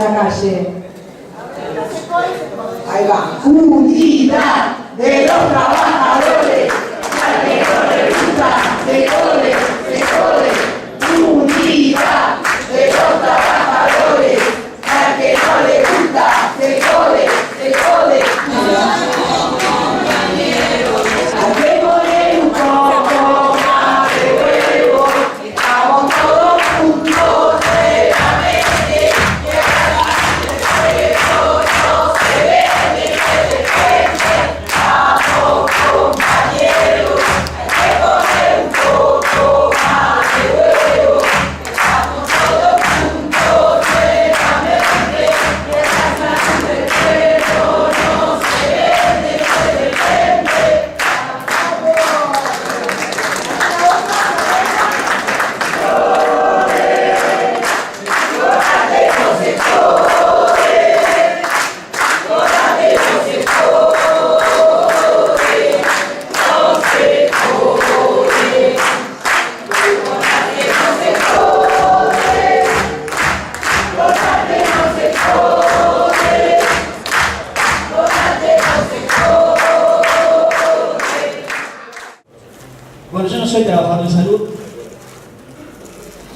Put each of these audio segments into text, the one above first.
la calle? Ahí va. Unidad de los trabajadores. Al que no le gusta, se jode. Unidad de los trabajadores. Al que no le gusta, se jode. Hay que poner un poco más de huevo. Estamos todos juntos de la mente. No se vende, se defiende. Vamos, compañeros. Hay que poner un poco más de huevo. Estamos todos juntos de la mente. La sangre pero no se vende, se defiende. Bueno, yo no soy trabajador de salud,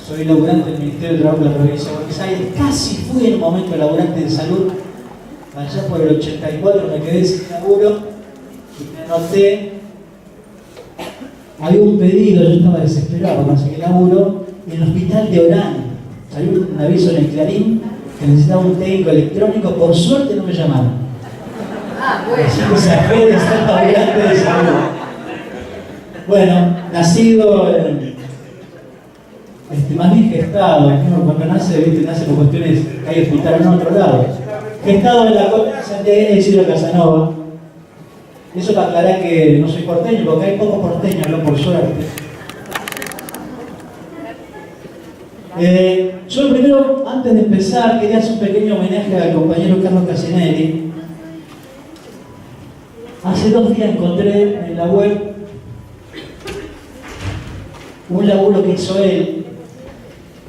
soy laburante del Ministerio de Trabajo de la Provincia de Buenos Aires. Casi fui en un momento laburante de salud, allá por el 84 me quedé sin laburo y me anoté. Había un pedido, yo estaba desesperado, conseguí laburo en el hospital de Orán. Salió un aviso en el Clarín que necesitaba un técnico electrónico, por suerte no me llamaron. Así que zafé de ser laburante de salud. Bueno, nacido, más bien gestado, uno cuando nace, ¿viste? Nace por cuestiones que hay que hospital en otro lado. Gestado en la colonia Santiago de Isidro Casanova. Eso para aclarar que no soy porteño, porque hay pocos porteños, no por suerte. Yo primero, antes de empezar, quería hacer un pequeño homenaje al compañero Carlos Casinelli. Hace 2 días encontré en la web un laburo que hizo él,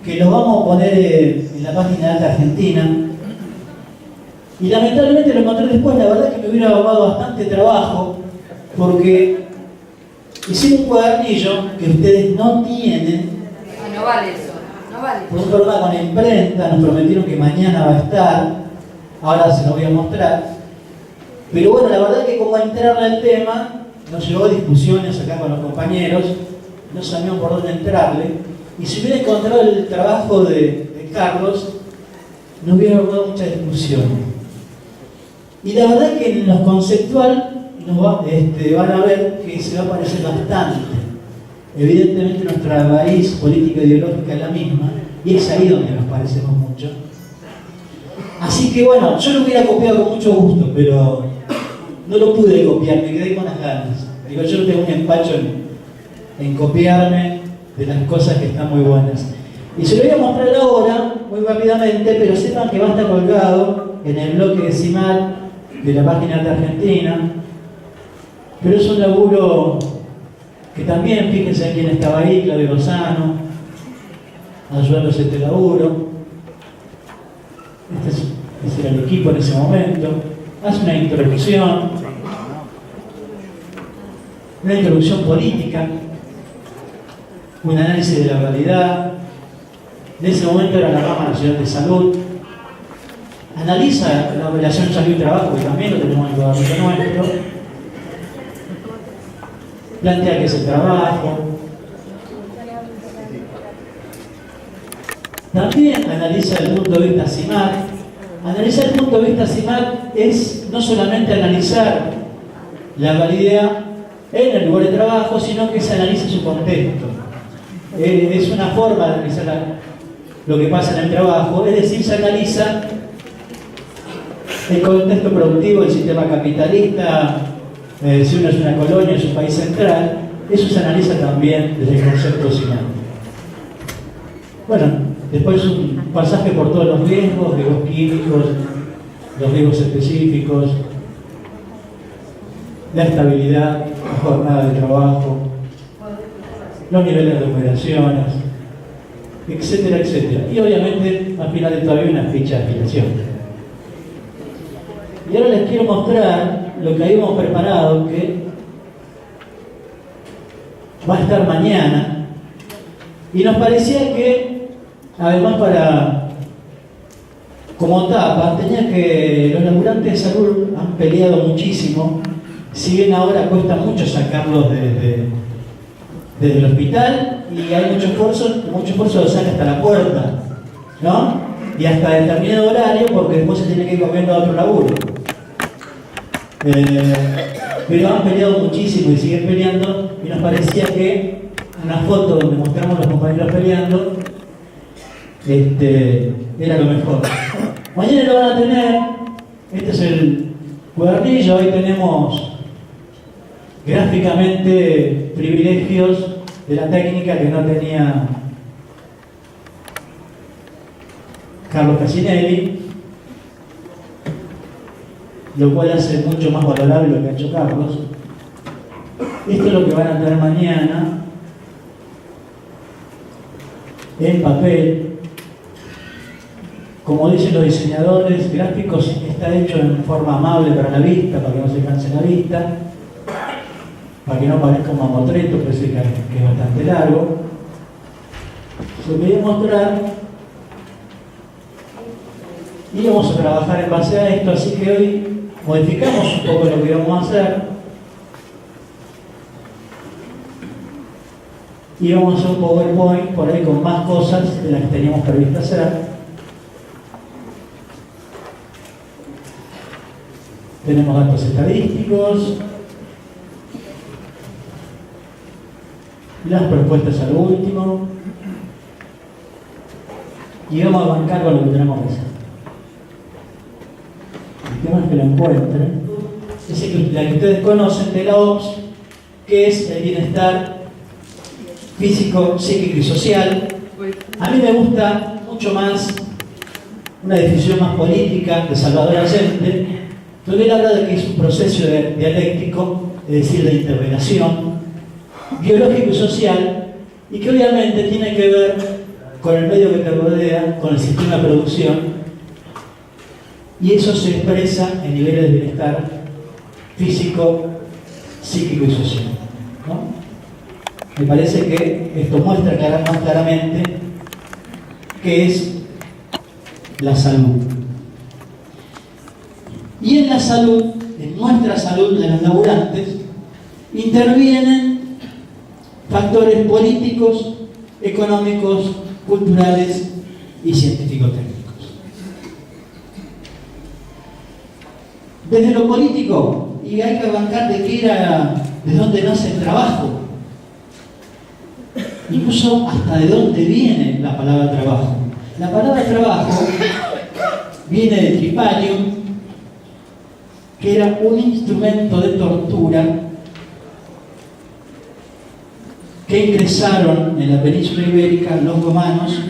que lo vamos a poner en la página de Alta Argentina, y lamentablemente lo encontré después. La verdad que me hubiera ahorrado bastante trabajo, porque hicimos un cuadernillo que ustedes no tienen. No vale eso, no vale. Por un problema con la imprenta, nos prometieron que mañana va a estar, ahora se lo voy a mostrar. Pero bueno, la verdad que como entrarle al tema, nos llevó a discusiones acá con los compañeros, no sabíamos por dónde entrarle, y si hubiera encontrado el trabajo de Carlos, no hubiera habido mucha discusión. Y la verdad que en lo conceptual van a ver que se va a parecer bastante. Evidentemente nuestra raíz política e ideológica es la misma, y es ahí donde nos parecemos mucho. Así que bueno, yo lo hubiera copiado con mucho gusto, pero no lo pude copiar, me quedé con las ganas. Digo, yo no tengo un empacho en copiarme de las cosas que están muy buenas. Y se lo voy a mostrar ahora, muy rápidamente, pero sepan que va a estar colgado en el bloque decimal de la página de Argentina. Pero es un laburo que también, fíjense quién estaba ahí, Claudio Lozano, ayudándose a este laburo. Este era el equipo en ese momento. Hace una introducción política, un análisis de la realidad. En ese momento era la Rama Nacional de Salud. Analiza la relación salud y trabajo, que también lo tenemos en el gobierno nuestro. Plantea qué es el trabajo. También analiza el punto de vista CIMAC. Analizar el punto de vista CIMAC es no solamente analizar la validez en el lugar de trabajo, sino que se analiza su contexto. Es una forma de analizar lo que pasa en el trabajo, es decir, se analiza el contexto productivo del sistema capitalista, si uno es una colonia, es un país central. Eso se analiza también desde el concepto CIMAC. Bueno, después un pasaje por todos los riesgos químicos, los riesgos específicos, la estabilidad, la jornada de trabajo, los niveles de operaciones, etcétera, etcétera. Y obviamente al final de todavía una ficha de afiliación. Y ahora les quiero mostrar lo que habíamos preparado, que va a estar mañana. Y nos parecía que, además como tapa, tenía que los laburantes de salud han peleado muchísimo, si bien ahora cuesta mucho sacarlos desde el hospital y hay mucho esfuerzo de sacar hasta la puerta, ¿no? Y hasta determinado horario, porque después se tiene que ir comiendo a otro laburo. Pero han peleado muchísimo y siguen peleando, y nos parecía que una foto donde mostramos a los compañeros peleando era lo mejor. Mañana lo van a tener. Este es el cuadernillo. Hoy tenemos gráficamente privilegios de la técnica que no tenía Carlos Casinelli, lo cual hace mucho más valorable lo que ha hecho Carlos. Esto es lo que van a tener mañana en papel. Como dicen los diseñadores gráficos, está hecho en forma amable para la vista, para que no se canse la vista, para que no parezca un mamotreto, parece que es bastante largo. Se lo voy a mostrar y vamos a trabajar en base a esto, así que hoy modificamos un poco lo que vamos a hacer y vamos a hacer un PowerPoint por ahí con más cosas de las que teníamos previsto hacer. Tenemos datos estadísticos, las propuestas al último, y vamos a bancar con lo que tenemos que hacer. El tema es que lo encuentren. Ese que ustedes conocen de la OMS, que es el bienestar físico, psíquico y social. A mí me gusta mucho más una definición más política de Salvador Allende, donde él habla de que es un proceso dialéctico, es decir, de interrelación biológico y social, y que obviamente tiene que ver con el medio que te rodea, con el sistema de producción, y eso se expresa en niveles de bienestar físico, psíquico y social, ¿no? Me parece que esto muestra más claramente qué es la salud. Y en la salud, en nuestra salud de los laburantes, intervienen factores políticos, económicos, culturales y científico-técnicos. Desde lo político, y hay que arrancar de dónde nace el trabajo, incluso hasta de dónde viene la palabra trabajo. La palabra trabajo viene de tripalium, que era un instrumento de tortura que ingresaron en la península ibérica los romanos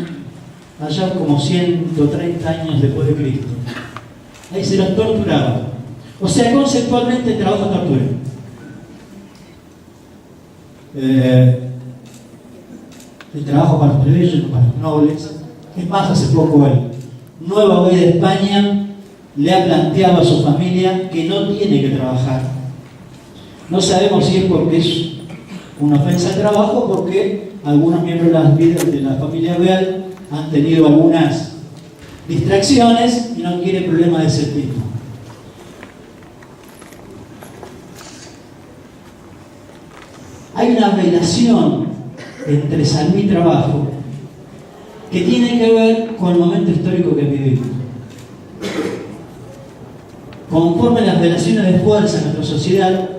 allá como 130 años después de Cristo. Ahí se los torturaba. O sea, conceptualmente trabajo-tortura. El trabajo para los plebeyos, para los nobles. Es más, hace poco el nuevo rey de España le ha planteado a su familia que no tiene que trabajar. No sabemos si es porque es una ofensa al trabajo o porque algunos miembros de la familia real han tenido algunas distracciones y no quieren problemas de ese tipo. Hay una relación entre salud y trabajo que tiene que ver con el momento histórico que vivimos. Conforme las relaciones de fuerza en nuestra sociedad,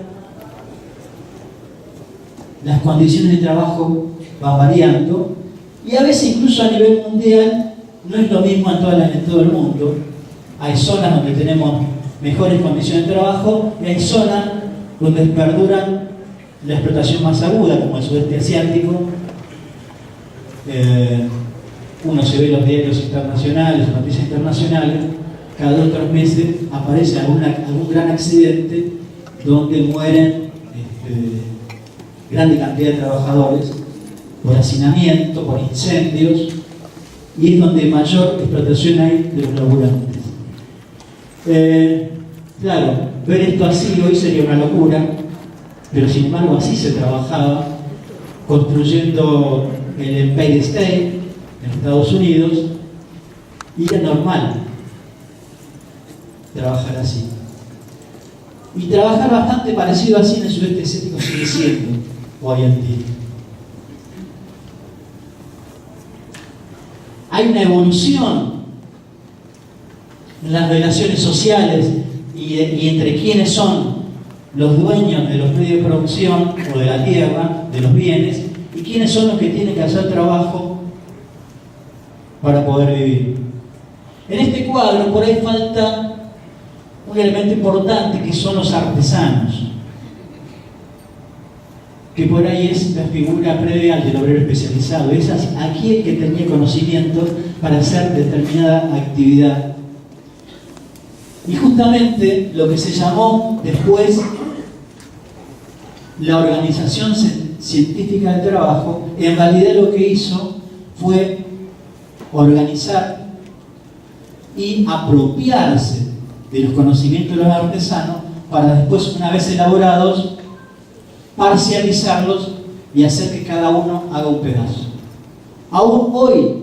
las condiciones de trabajo van variando y a veces incluso a nivel mundial no es lo mismo en todo el mundo. Hay zonas donde tenemos mejores condiciones de trabajo y hay zonas donde perduran la explotación más aguda, como el sudeste asiático. Uno se ve en los diarios internacionales, noticias internacionales, cada 2 o 3 meses aparece algún gran accidente donde mueren grande cantidad de trabajadores por hacinamiento, por incendios, y es donde mayor explotación hay de los laburantes. Claro, ver esto así hoy sería una locura, pero sin embargo así se trabajaba, construyendo el Empire State en Estados Unidos, y era normal trabajar así. Y trabajar bastante parecido así en el sudeste asiático sigue siendo hoy en día. Hay una evolución en las relaciones sociales y entre quiénes son los dueños de los medios de producción o de la tierra, de los bienes, y quiénes son los que tienen que hacer trabajo para poder vivir. En este cuadro por ahí falta un elemento importante, que son los artesanos, que por ahí es la figura previa al del obrero especializado. Es aquí el que tenía conocimiento para hacer determinada actividad. Y justamente lo que se llamó después la Organización Científica del Trabajo, en realidad lo que hizo fue organizar y apropiarse de los conocimientos de los artesanos para después, una vez elaborados, parcializarlos y hacer que cada uno haga un pedazo. Aún hoy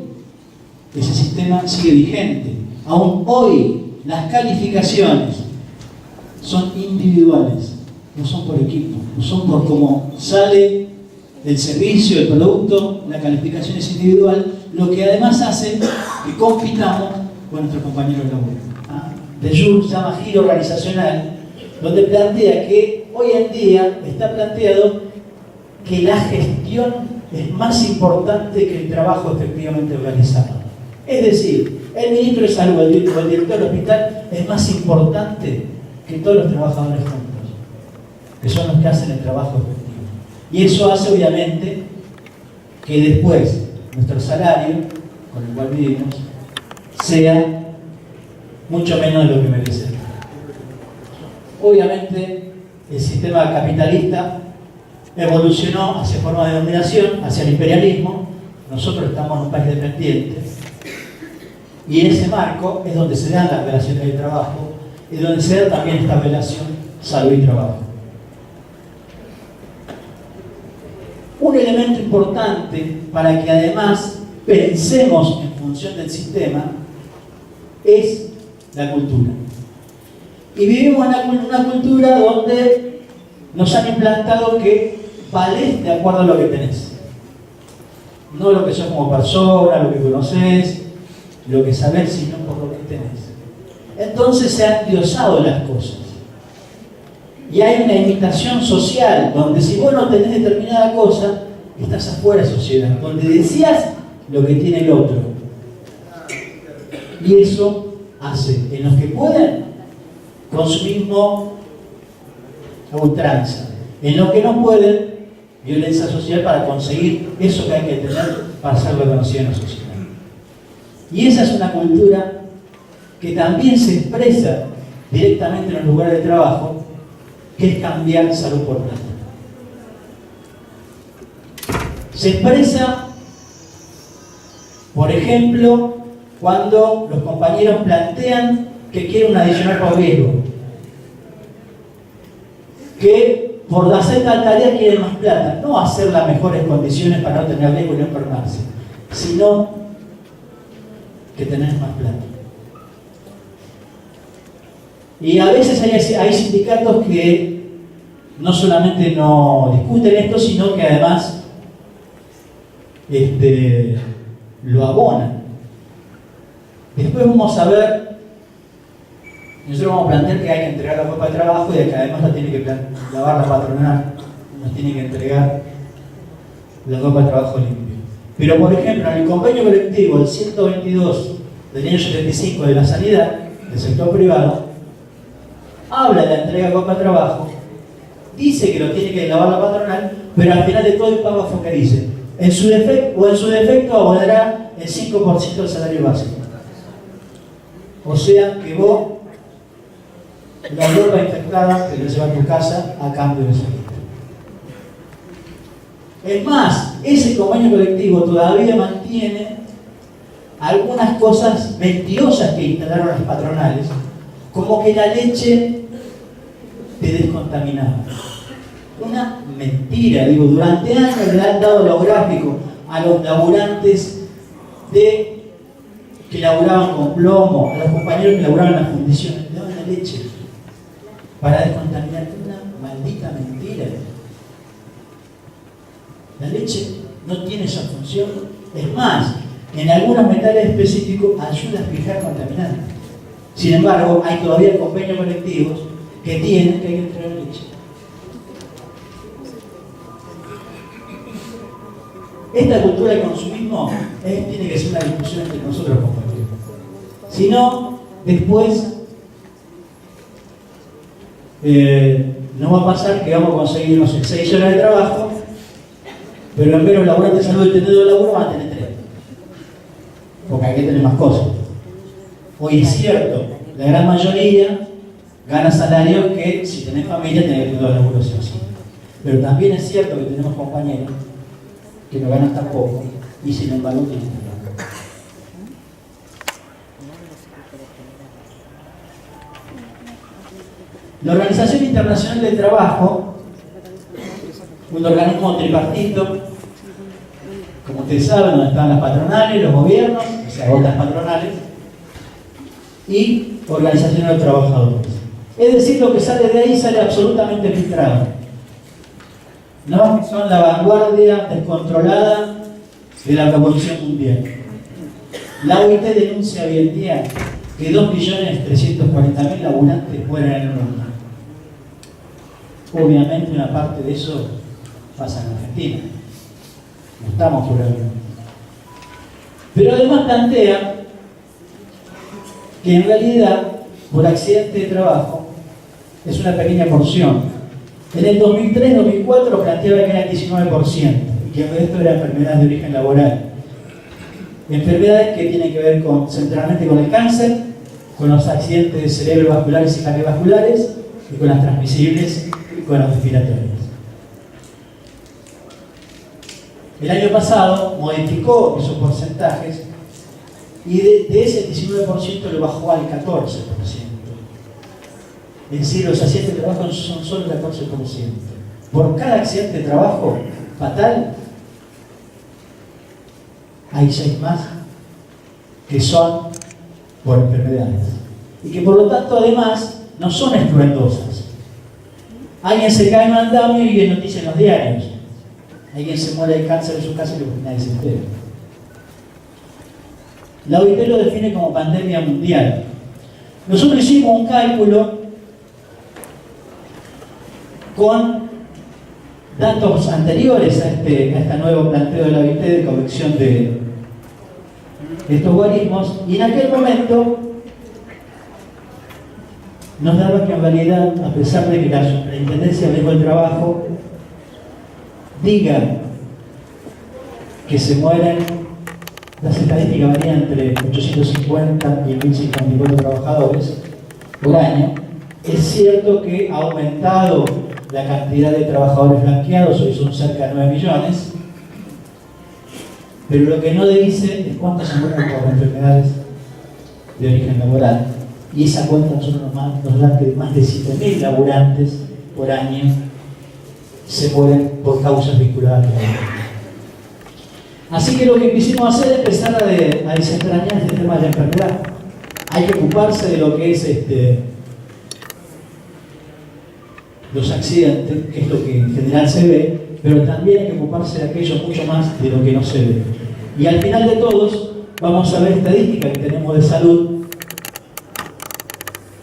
ese sistema sigue vigente. Aún hoy las calificaciones son individuales, no son por equipo, no son por cómo sale el servicio, el producto. La calificación es individual, lo que además hace que compitamos con nuestros compañeros de laburo. De Joule se llama giro organizacional, donde plantea que hoy en día está planteado que la gestión es más importante que el trabajo efectivamente organizado. Es decir, el ministro de salud o el director del hospital es más importante que todos los trabajadores juntos, que son los que hacen el trabajo efectivo. Y eso hace obviamente que después nuestro salario, con el cual vivimos, sea mucho menos de lo que merece. Obviamente el sistema capitalista evolucionó hacia formas de dominación, hacia el imperialismo. Nosotros estamos en un país dependiente y en ese marco es donde se dan las relaciones de trabajo y donde se da también esta relación salud y trabajo. Un elemento importante para que además pensemos en función del sistema es la cultura. Y vivimos en una cultura donde nos han implantado que valés de acuerdo a lo que tenés. No lo que sos como persona, lo que conocés, lo que sabés, sino por lo que tenés. Entonces se han endiosado las cosas. Y hay una imitación social, donde si vos no tenés determinada cosa, estás afuera de sociedad, donde decías lo que tiene el otro. Y eso hace en los que pueden consumismo a ultranza, en los que no pueden violencia social para conseguir eso que hay que tener para ser reconocido en la sociedad. Y esa es una cultura que también se expresa directamente en los lugares de trabajo, que es cambiar salud por plata. Se expresa, por ejemplo, cuando los compañeros plantean que quieren un adicional por riesgo, que por hacer tal tarea quieren más plata, no hacer las mejores condiciones para no tener riesgo y no enfermarse, sino que tener más plata. Y a veces hay sindicatos que no solamente no discuten esto, sino que además lo abonan. Después vamos a ver, nosotros vamos a plantear que hay que entregar la ropa de trabajo y de que además la tiene que lavar la patronal, nos tiene que entregar la ropa de trabajo limpia. Pero por ejemplo, en el convenio colectivo, el 122 del año 75 de la sanidad, del sector privado, habla de la entrega de ropa de trabajo, dice que lo tiene que lavar la patronal, pero al final de todo el pago fue que dice, en su defecto abonará el 5% del salario básico. O sea que vos la ropa infectada te la llevas a tu casa a cambio de salud. Es más, ese convenio colectivo todavía mantiene algunas cosas mentirosas que instalaron las patronales, como que la leche te descontaminaba. Una mentira, digo, durante años le han dado lo gráfico a los laburantes que laburaban con plomo, a los compañeros que laburaban en las fundiciones, le daban la leche para descontaminar. Una maldita mentira. La leche no tiene esa función. Es más, en algunos metales específicos ayuda a fijar contaminantes. Sin embargo, hay todavía convenios colectivos que tienen que entregar leche. Esta cultura de consumismo tiene que ser una discusión entre nosotros, compañeros. Si no, después no va a pasar que vamos a conseguir, no sé, 6 horas de trabajo, pero en vez de los laburantes de salud y tenedor de laburo van a tener 3. Porque hay que tener más cosas. Hoy es cierto, la gran mayoría gana salario que si tenés familia tenés que tener 2 laburos así. Pero también es cierto que tenemos compañeros que no ganan tan poco y sin embargo tienen trabajo. La Organización Internacional del Trabajo, un organismo tripartito, como ustedes saben, donde están las patronales, los gobiernos, o sea, otras patronales, y organizaciones de los trabajadores. Es decir, lo que sale de ahí sale absolutamente filtrado. ¿No? Son la vanguardia descontrolada de la revolución mundial. La OIT denuncia hoy en día que 2.340.000 laburantes mueren en el mundo. Obviamente una parte de eso pasa en Argentina. No estamos por ahí. Pero además plantea que en realidad, por accidente de trabajo, es una pequeña porción. En el 2003-2004 planteaba que era el 19% y que esto era enfermedades de origen laboral. Enfermedades que tienen que ver centralmente con el cáncer, con los accidentes cerebrovasculares y cardiovasculares y con las transmisibles y con las respiratorias. El año pasado modificó esos porcentajes y de ese 19% lo bajó al 14%. Es decir, los accidentes de trabajo son solo el 14%. Por cada accidente de trabajo fatal, hay 6 más que son por enfermedades. Y que por lo tanto, además, no son estruendosas. Alguien se cae en un andamio y es noticia en los diarios. Alguien se muere de cáncer en su casa y nadie se entera. La OIT lo define como pandemia mundial. Nosotros hicimos un cálculo con datos anteriores a este nuevo planteo de la OIT de corrección de estos guarismos, y en aquel momento nos daba que en realidad, a pesar de que la Superintendencia de Riesgo del Trabajo diga que se mueren, las estadísticas varían entre 850 y 1054 trabajadores por año. Es cierto que ha aumentado la cantidad de trabajadores blanqueados, hoy son cerca de 9 millones, pero lo que no dice es cuántos se mueren por enfermedades de origen laboral. Y esa cuenta nosotros nos da que más de 7.000 laburantes por año se mueren por causas vinculadas a la labor. Así que lo que quisimos hacer es empezar a desentrañar este tema de la enfermedad. Hay que ocuparse de lo que es los accidentes, que es lo que en general se ve, pero también hay que ocuparse de aquello mucho más de lo que no se ve. Y al final de todos, vamos a ver estadísticas que tenemos de salud,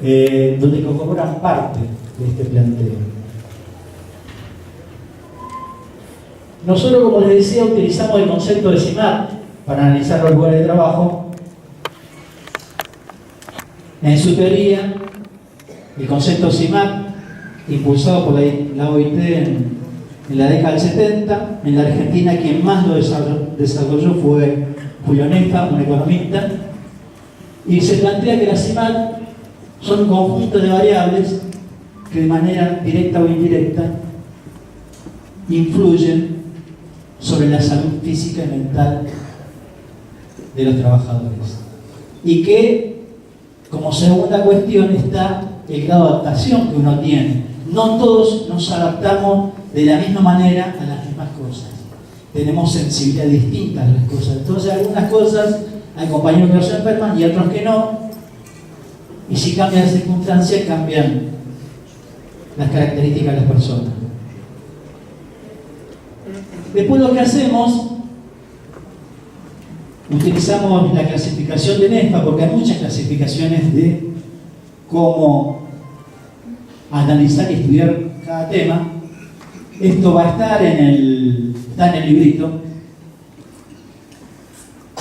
donde corroboran parte de este planteo. Nosotros, como les decía, utilizamos el concepto de CIMAT para analizar los lugares de trabajo. En su teoría, el concepto CIMAT, impulsado por la OIT en la década del 70, en la Argentina quien más lo desarrolló fue Julio Nefa, un economista, y se plantea que las CIMAT son un conjunto de variables que de manera directa o indirecta influyen sobre la salud física y mental de los trabajadores. Y que, como segunda cuestión, está el grado de adaptación que uno tiene. No todos nos adaptamos de la misma manera a las mismas cosas. Tenemos sensibilidad distinta a las cosas. Entonces, algunas cosas hay compañeros que los enferman y otros que no. Y si cambian las circunstancias, cambian las características de las personas. Después lo que hacemos, utilizamos la clasificación de NEFA, porque hay muchas clasificaciones de cómo analizar y estudiar cada tema. Esto va a estar está en el librito.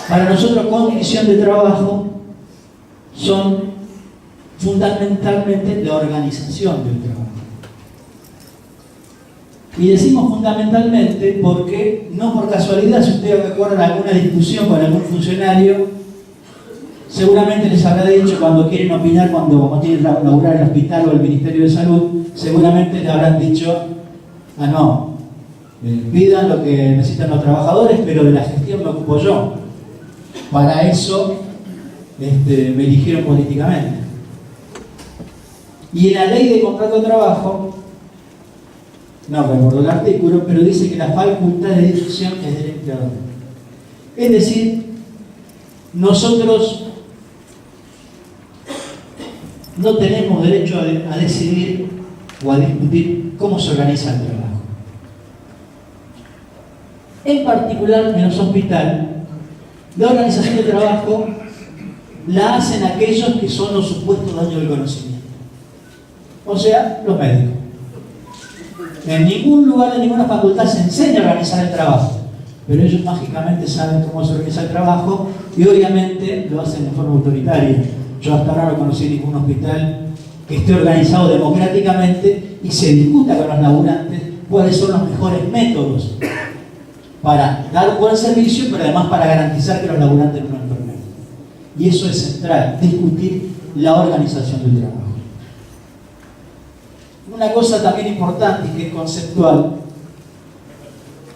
Para nosotros, condición de trabajo son fundamentalmente la organización del trabajo. Y decimos fundamentalmente porque, no por casualidad, si ustedes recuerdan alguna discusión con algún funcionario, seguramente les habrá dicho cuando quieren opinar, cuando quieren laburar el hospital o el Ministerio de Salud, seguramente le habrán dicho, no, pidan lo que necesitan los trabajadores, pero de la gestión me ocupo yo. Para eso me eligieron políticamente. Y en la ley de contrato de trabajo, no recuerdo el artículo, pero dice que la facultad de decisión es del empleador. Es decir, nosotros no tenemos derecho a decidir o a discutir cómo se organiza el trabajo. En particular, en los hospitales, la organización del trabajo la hacen aquellos que son los supuestos dueños del conocimiento. O sea, los médicos. En ningún lugar de ninguna facultad se enseña a organizar el trabajo, pero ellos mágicamente saben cómo se organiza el trabajo y obviamente lo hacen de forma autoritaria. Yo hasta ahora no conocí ningún hospital que esté organizado democráticamente y se discuta con los laburantes cuáles son los mejores métodos para dar un buen servicio, pero además para garantizar que los laburantes no enfermen. Y eso es central, discutir la organización del trabajo. Una cosa también importante y que es conceptual,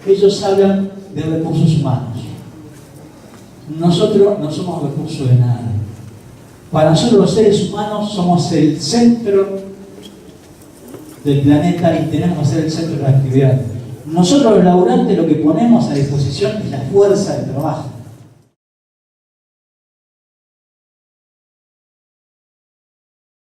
ellos hablan de recursos humanos. Nosotros no somos recursos de nada. Para nosotros los seres humanos somos el centro del planeta y tenemos que ser el centro de la actividad. Nosotros los laburantes lo que ponemos a disposición es la fuerza de trabajo.